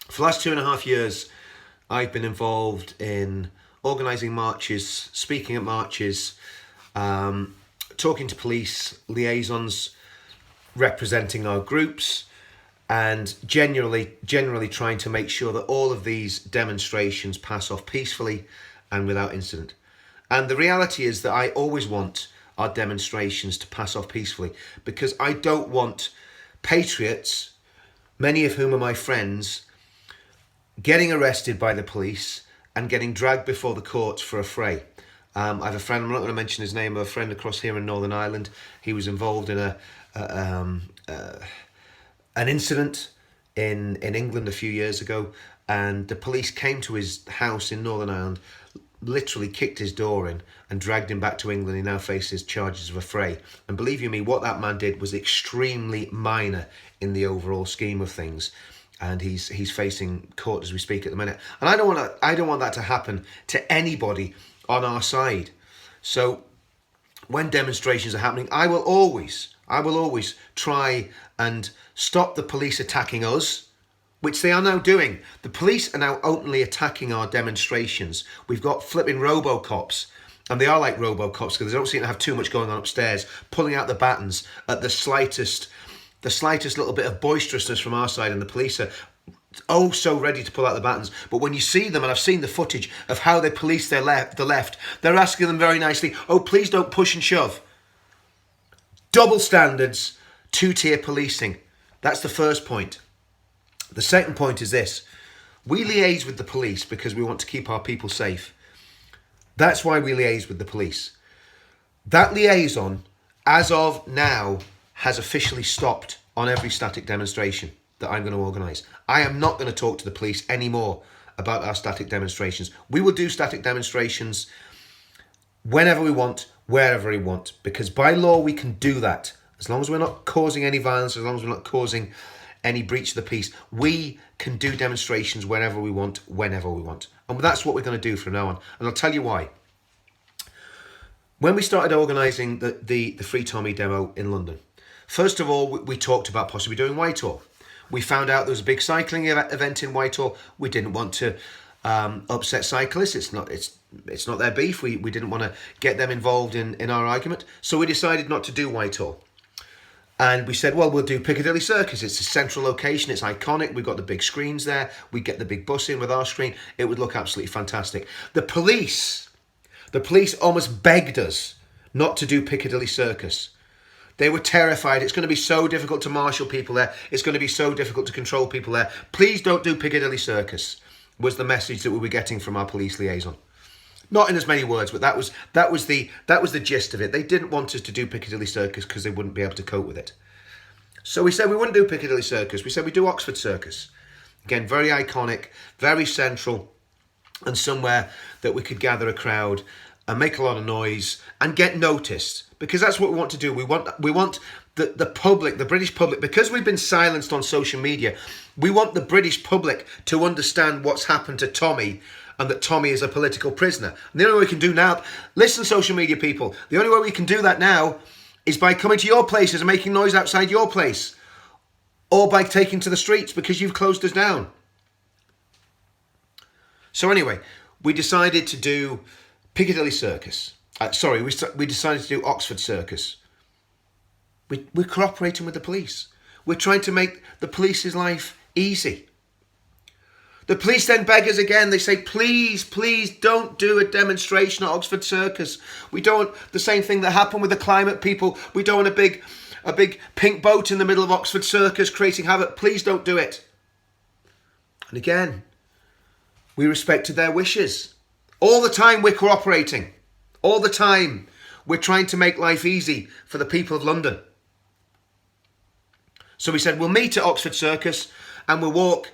For the last 2.5 years, I've been involved in organising marches, speaking at marches, talking to police liaisons, representing our groups, and generally trying to make sure that all of these demonstrations pass off peacefully and without incident. And the reality is that I always want our demonstrations to pass off peacefully, because I don't want patriots, many of whom are my friends, getting arrested by the police and getting dragged before the courts for a fray. I have a friend, I'm not going to mention his name, a friend across here in Northern Ireland. He was involved in an incident in England a few years ago, and the police came to his house in Northern Ireland, literally kicked his door in and dragged him back to England. He now faces charges of a fray. And believe you me, what that man did was extremely minor in the overall scheme of things. And he's facing court as we speak at the minute. And I don't want that to happen to anybody on our side. So when demonstrations are happening, I will always try and stop the police attacking us, which they are now doing. The police are now openly attacking our demonstrations. We've got flipping Robocops, and they are like Robocops because they don't seem to have too much going on upstairs, pulling out the batons at the slightest little bit of boisterousness from our side, and the police are oh so ready to pull out the batons. But when you see them, and I've seen the footage of how they police the left, they're asking them very nicely, oh, please don't push and shove. Double standards, two-tier policing. That's the first point. The second point is this. We liaise with the police because we want to keep our people safe. That's why we liaise with the police. That liaison, as of now, has officially stopped on every static demonstration that I'm going to organise. I am not going to talk to the police anymore about our static demonstrations. We will do static demonstrations whenever we want, wherever we want, because by law we can do that. As long as we're not causing any violence, as long as we're not causing any breach of the peace, we can do demonstrations whenever we want, whenever we want. And that's what we're going to do from now on. And I'll tell you why. When we started organising the Free Tommy demo in London, first of all, we talked about possibly doing Whitehall. We found out there was a big cycling event in Whitehall. We didn't want to upset cyclists. It's not their beef. We didn't want to get them involved in our argument. So we decided not to do Whitehall. And we said, well, we'll do Piccadilly Circus. It's a central location. It's iconic. We've got the big screens there. We get the big bus in with our screen. It would look absolutely fantastic. The police almost begged us not to do Piccadilly Circus. They were terrified. It's going to be so difficult to marshal people there. It's going to be so difficult to control people there. Please don't do Piccadilly Circus, was the message that we were getting from our police liaison. Not in as many words, but that was the gist of it. They didn't want us to do Piccadilly Circus because they wouldn't be able to cope with it. So we said we wouldn't do Piccadilly Circus. We said we'd do Oxford Circus. Again, very iconic, very central, and somewhere that we could gather a crowd and make a lot of noise and get noticed. Because that's what we want to do. We want the public, the British public, because we've been silenced on social media, we want the British public to understand what's happened to Tommy and that Tommy is a political prisoner. And the only way we can do now, listen, social media people, the only way we can do that now is by coming to your places and making noise outside your place, or by taking to the streets because you've closed us down. So anyway, we decided to do Piccadilly Circus. We decided to do Oxford Circus. We're cooperating with the police. We're trying to make the police's life easy. The police then beg us again. They say, please don't do a demonstration at Oxford Circus. We don't want the same thing that happened with the climate people. We don't want a big pink boat in the middle of Oxford Circus creating havoc. Please don't do it. And again, we respected their wishes. All the time we're cooperating. All the time we're trying to make life easy for the people of London. So we said we'll meet at Oxford Circus and we'll walk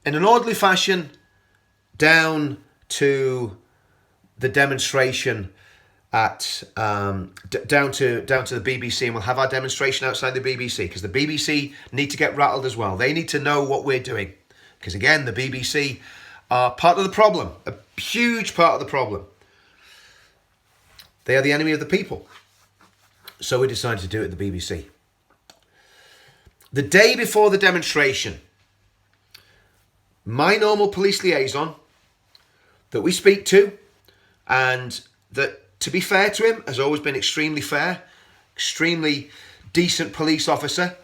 in an orderly fashion down to the demonstration at down to the BBC, and we'll have our demonstration outside the BBC because the BBC need to get rattled as well. They need to know what we're doing because again, the BBC are part of the problem, a huge part of the problem. They are the enemy of the people. So we decided to do it at the BBC. The day before the demonstration, my normal police liaison that we speak to, and that, to be fair to him, has always been extremely fair, extremely decent police officer,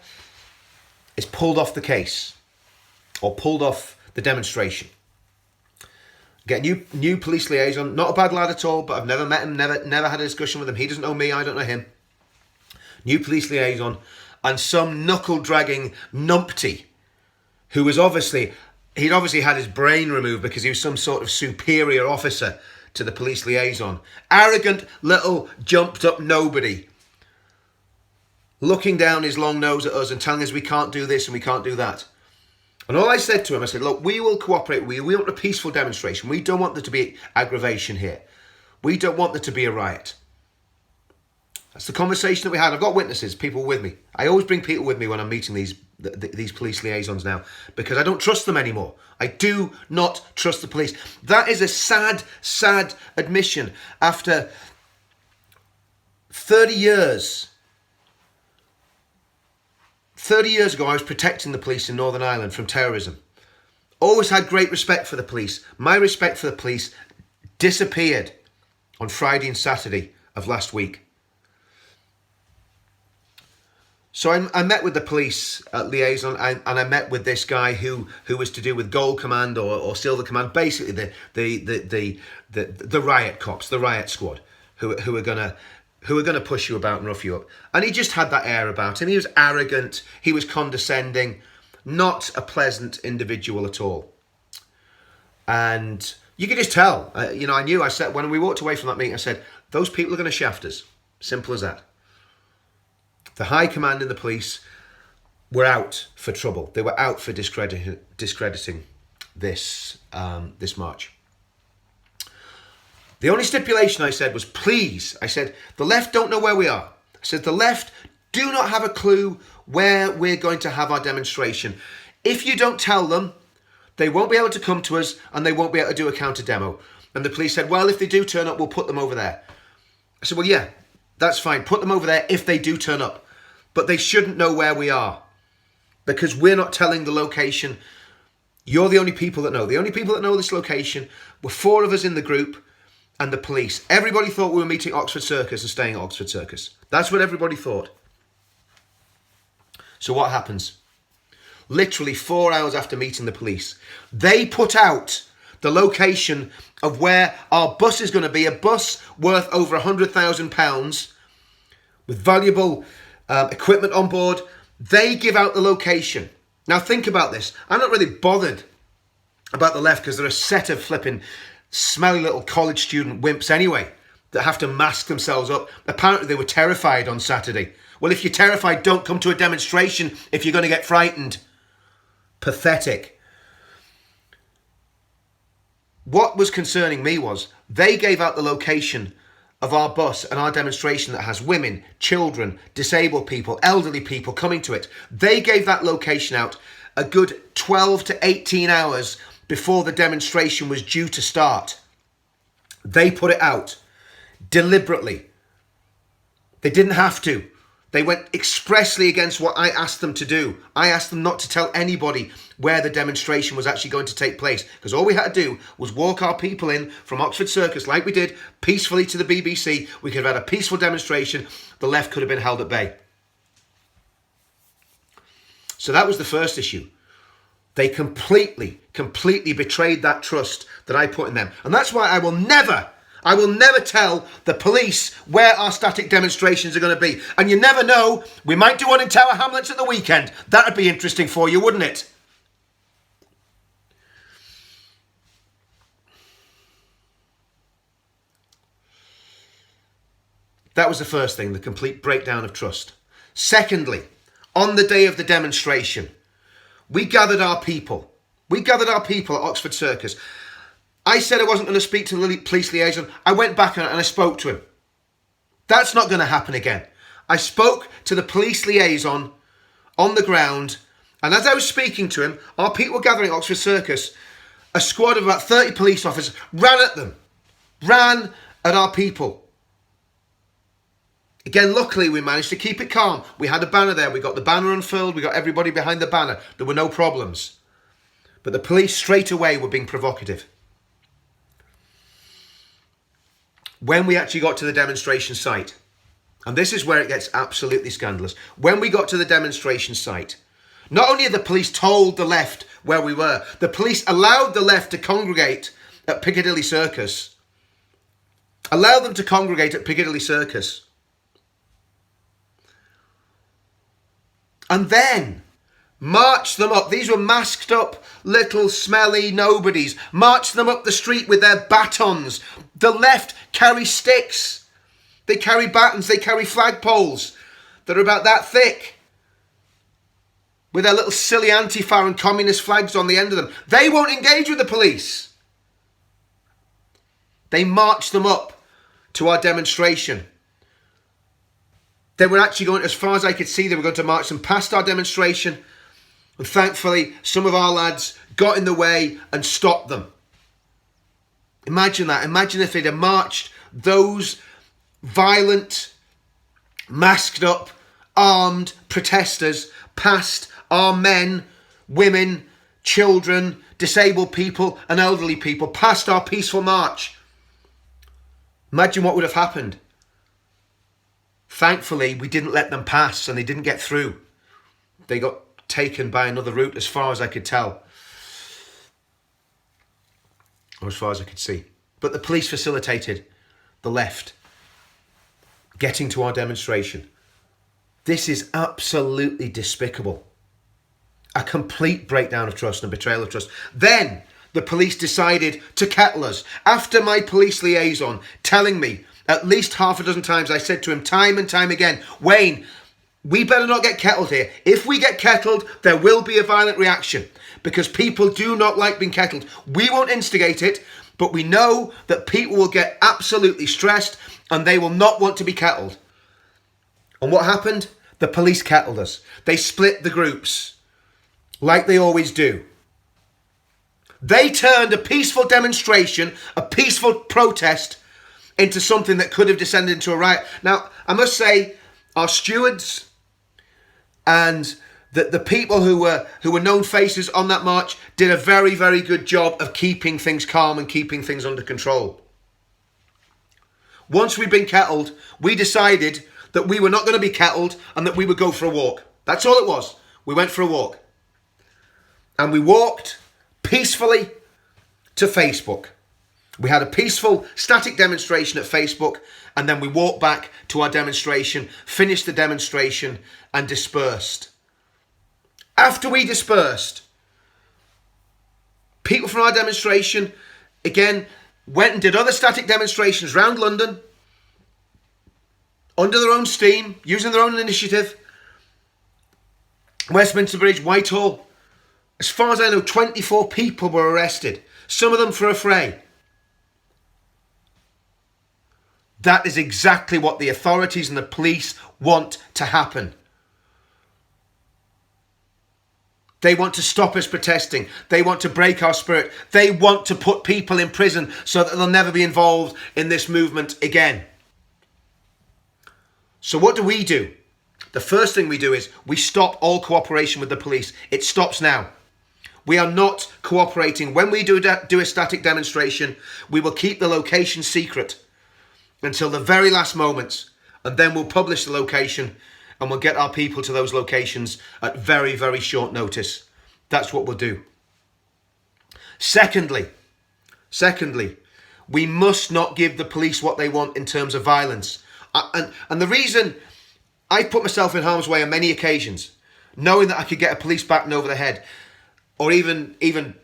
is pulled off the case, or pulled off the demonstration. Get new police liaison, not a bad lad at all, but I've never met him, never had a discussion with him. He doesn't know me, I don't know him. New police liaison, and some knuckle-dragging numpty who was he'd obviously had his brain removed because he was some sort of superior officer to the police liaison. Arrogant little jumped-up nobody, looking down his long nose at us and telling us we can't do this and we can't do that. And all I said to him, I said, look, we will cooperate with you. We want a peaceful demonstration. We don't want there to be aggravation here. We don't want there to be a riot. That's the conversation that we had. I've got witnesses, people with me. I always bring people with me when I'm meeting these police liaisons now, because I don't trust them anymore. I do not trust the police. That is a sad, sad admission. After 30 years ago, I was protecting the police in Northern Ireland from terrorism. Always had great respect for the police. My respect for the police disappeared on Friday and Saturday of last week. So I met with the police liaison, and I met with this guy who was to do with Gold Command or Silver Command, basically the riot cops, the riot squad, who are gonna push you about and rough you up. And he just had that air about him. He was arrogant. He was condescending. Not a pleasant individual at all. And you could just tell. I knew. I said when we walked away from that meeting, I said, those people are going to shaft us. Simple as that. The high command in the police were out for trouble. They were out for discrediting this march. The only stipulation I said was, please, I said, the left don't know where we are. I said, the left do not have a clue where we're going to have our demonstration. If you don't tell them, they won't be able to come to us and they won't be able to do a counter demo. And the police said, well, if they do turn up, we'll put them over there. I said, well, yeah, that's fine. Put them over there if they do turn up. But they shouldn't know where we are, because we're not telling the location. You're the only people that know. The only people that know this location were 4 of us in the group and the police. Everybody thought we were meeting at Oxford Circus and staying at Oxford Circus. That's what everybody thought. So what happens? Literally 4 hours after meeting the police, they put out the location of where our bus is going to be, a bus worth over £100,000 with valuable equipment on board. They give out the location. Now think about this. I'm not really bothered about the left because they're a set of flipping smelly little college student wimps anyway that have to mask themselves up. Apparently they were terrified on Saturday. Well, if you're terrified, don't come to a demonstration if you're going to get frightened. Pathetic. What was concerning me was they gave out the location of our bus and our demonstration that has women, children, disabled people, elderly people coming to it. They gave that location out a good 12 to 18 hours before the demonstration was due to start. They put it out deliberately. They didn't have to. They went expressly against what I asked them to do. I asked them not to tell anybody where the demonstration was actually going to take place, because all we had to do was walk our people in from Oxford Circus like we did peacefully to the BBC. We could have had a peaceful demonstration. The left could have been held at bay. So that was the first issue. They completely betrayed that trust that I put in them. And that's why I will never tell the police where our static demonstrations are going to be. And you never know, we might do one in Tower Hamlets at the weekend. That would be interesting for you, wouldn't it? That was the first thing, the complete breakdown of trust. Secondly, on the day of the demonstration, we gathered our people. We gathered our people at Oxford Circus. I said I wasn't going to speak to the police liaison. I went back and I spoke to him. That's not going to happen again. I spoke to the police liaison on the ground, and as I was speaking to him, our people were gathering at Oxford Circus. A squad of about 30 police officers ran at them. Ran at our people. Again, luckily, we managed to keep it calm. We had a banner there. We got the banner unfurled. We got everybody behind the banner. There were no problems. But the police straight away were being provocative. When we actually got to the demonstration site, and this is where it gets absolutely scandalous. When we got to the demonstration site, not only had the police told the left where we were, the police allowed the left to congregate at Piccadilly Circus. Allowed them to congregate at Piccadilly Circus. And then marched them up. These were masked up little smelly nobodies. Marched them up the street with their batons. The left carry sticks. They carry batons. They carry flagpoles that are about that thick, with their little silly Antifa and communist flags on the end of them. They won't engage with the police. They marched them up to our demonstration. They were actually going, as far as I could see, they were going to march them past our demonstration. And thankfully, some of our lads got in the way and stopped them. Imagine that. Imagine if they'd have marched those violent, masked up, armed protesters past our men, women, children, disabled people and elderly people, past our peaceful march. Imagine what would have happened. Thankfully, we didn't let them pass and they didn't get through. They got taken by another route, as far as I could tell. Or as far as I could see. But the police facilitated the left getting to our demonstration. This is absolutely despicable. A complete breakdown of trust and betrayal of trust. Then the police decided to kettle us. After my police liaison telling me at least half a dozen times, I said to him time and time again, Wayne, we better not get kettled here. If we get kettled, there will be a violent reaction because people do not like being kettled. We won't instigate it, but we know that people will get absolutely stressed and they will not want to be kettled. And what happened? The police kettled us. They split the groups like they always do. They turned a peaceful demonstration, a peaceful protest, into something that could have descended into a riot. Now, I must say, our stewards and the people who were known faces on that march did a very, very good job of keeping things calm and keeping things under control. Once we'd been kettled, we decided that we were not going to be kettled and that we would go for a walk. That's all it was. We went for a walk. And we walked peacefully to Facebook. We had a peaceful, static demonstration at Facebook, and then we walked back to our demonstration, finished the demonstration, and dispersed. After we dispersed, people from our demonstration, again, went and did other static demonstrations around London, under their own steam, using their own initiative. Westminster Bridge, Whitehall. As far as I know, 24 people were arrested, some of them for a fray. That is exactly what the authorities and the police want to happen. They want to stop us protesting. They want to break our spirit. They want to put people in prison so that they'll never be involved in this movement again. So what do? The first thing we do is we stop all cooperation with the police. It stops now. We are not cooperating. When we do a static demonstration, we will keep the location secret until the very last moments, and then we'll publish the location and we'll get our people to those locations at very, very short notice. That's what we'll do. Secondly, we must not give the police what they want in terms of violence. And the reason I put myself in harm's way on many occasions, knowing that I could get a police baton over the head, or even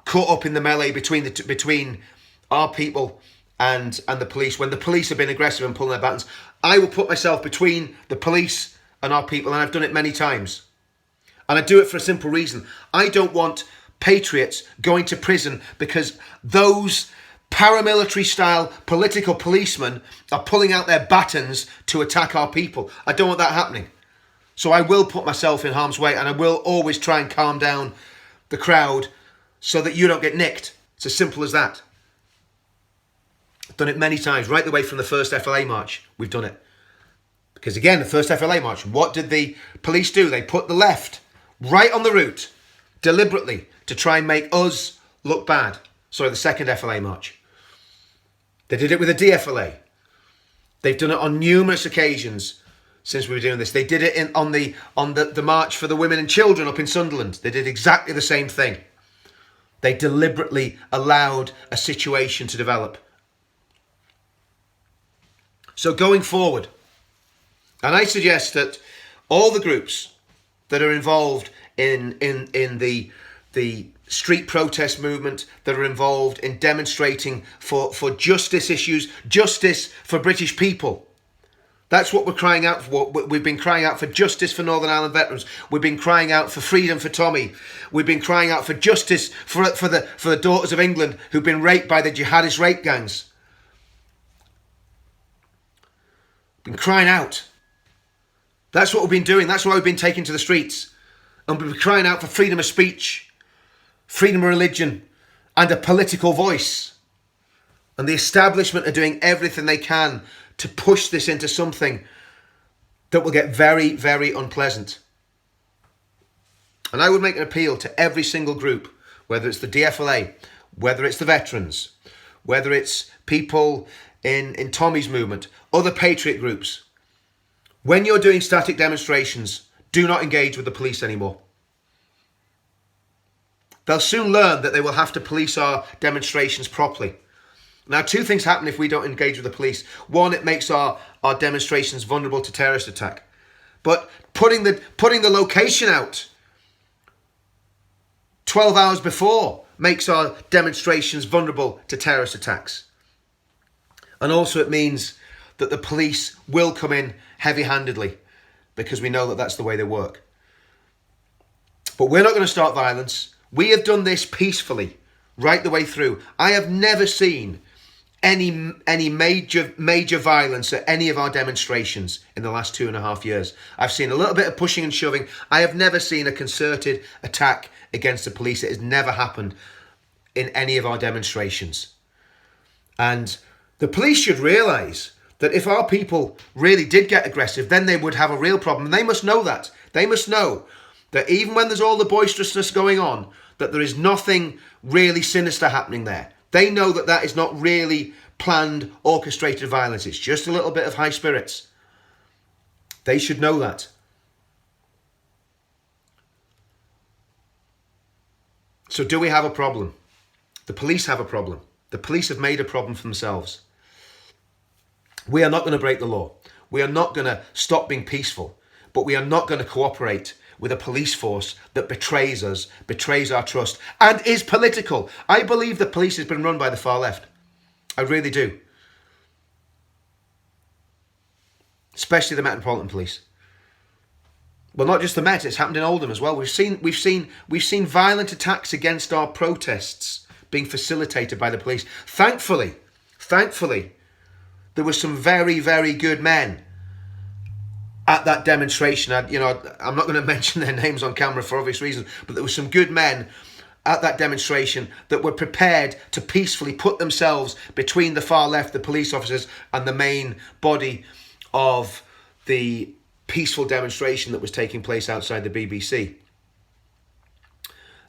caught up in the melee between our people and the police, when the police have been aggressive and pulling their batons, I will put myself between the police and our people, and I've done it many times. And I do it for a simple reason. I don't want patriots going to prison because those paramilitary style political policemen are pulling out their batons to attack our people. I don't want that happening. So I will put myself in harm's way, and I will always try and calm down the crowd so that you don't get nicked. It's as simple as that. I've done it many times, right the way from the first FLA march. We've done it. Because again, the first FLA march, what did the police do? They put the left right on the route. deliberately to try and make us look bad. Sorry, the second FLA march. They did it with the DFLA. They've done it on numerous occasions since we were doing this. They did it on the march for the women and children up in Sunderland. They did exactly the same thing. They deliberately allowed a situation to develop. So going forward, and I suggest that all the groups that are involved in the street protest movement, that are involved in demonstrating for justice issues, justice for British people. That's what we're crying out for. We've been crying out for justice for Northern Ireland veterans. We've been crying out for freedom for Tommy. We've been crying out for justice for the daughters of England who've been raped by the jihadist rape gangs. Been crying out. That's what we've been doing. That's why we've been taking to the streets. And we've been crying out for freedom of speech, freedom of religion, and a political voice. And the establishment are doing everything they can to push this into something that will get very, very unpleasant. And I would make an appeal to every single group, whether it's the DFLA, whether it's the veterans, whether it's people in Tommy's movement, other patriot groups. When you're doing static demonstrations, do not engage with the police anymore. They'll soon learn that they will have to police our demonstrations properly. Now, two things happen if we don't engage with the police. One, it makes our demonstrations vulnerable to terrorist attack. But putting the location out 12 hours before makes our demonstrations vulnerable to terrorist attacks. And also it means that the police will come in heavy-handedly because we know that that's the way they work. But we're not going to start violence. We have done this peacefully right the way through. I have never seen any major violence at any of our demonstrations in the last 2.5 years. I've seen a little bit of pushing and shoving. I have never seen a concerted attack against the police. It has never happened in any of our demonstrations. And the police should realise that if our people really did get aggressive, then they would have a real problem. And they must know that. They must know that even when there's all the boisterousness going on, that there is nothing really sinister happening there. They know that that is not really planned, orchestrated violence. It's just a little bit of high spirits. They should know that. So do we have a problem? The police have a problem. The police have made a problem for themselves. We are not going to break the law. We are not going to stop being peaceful. But we are not going to cooperate with a police force that betrays us, betrays our trust, and is political. I believe the police has been run by the far left. I really do. Especially the Metropolitan Police. Well, not just the Met, it's happened in Oldham as well. We've seen violent attacks against our protests being facilitated by the police. Thankfully, there were some very, very good men at that demonstration. I'm not going to mention their names on camera for obvious reasons, but there were some good men at that demonstration that were prepared to peacefully put themselves between the far left, the police officers, and the main body of the peaceful demonstration that was taking place outside the BBC.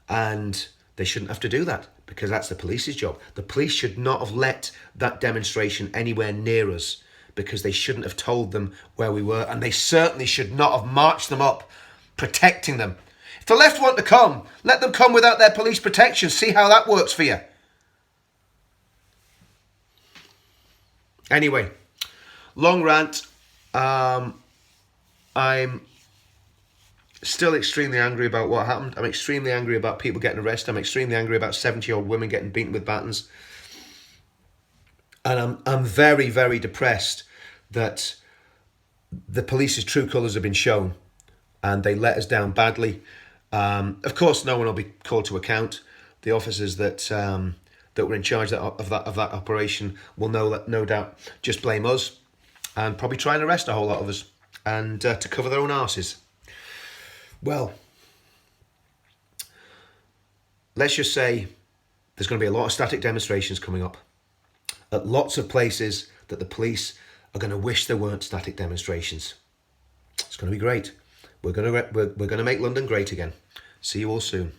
And they shouldn't have to do that because that's the police's job. The police should not have let that demonstration anywhere near us because they shouldn't have told them where we were, and they certainly should not have marched them up, protecting them. If the left want to come, let them come without their police protection. See how that works for you. Anyway, long rant. I'm still extremely angry about what happened. I'm extremely angry about people getting arrested. I'm extremely angry about 70-year-old women getting beaten with batons. And I'm very, very depressed that the police's true colours have been shown and they let us down badly. Of course, no one will be called to account. The officers that were in charge of that operation will no doubt just blame us and probably try and arrest a whole lot of us and to cover their own arses. Well, let's just say there's going to be a lot of static demonstrations coming up at lots of places that the police are going to wish there weren't static demonstrations. It's going to be great. We're going to make London great again. See you all soon.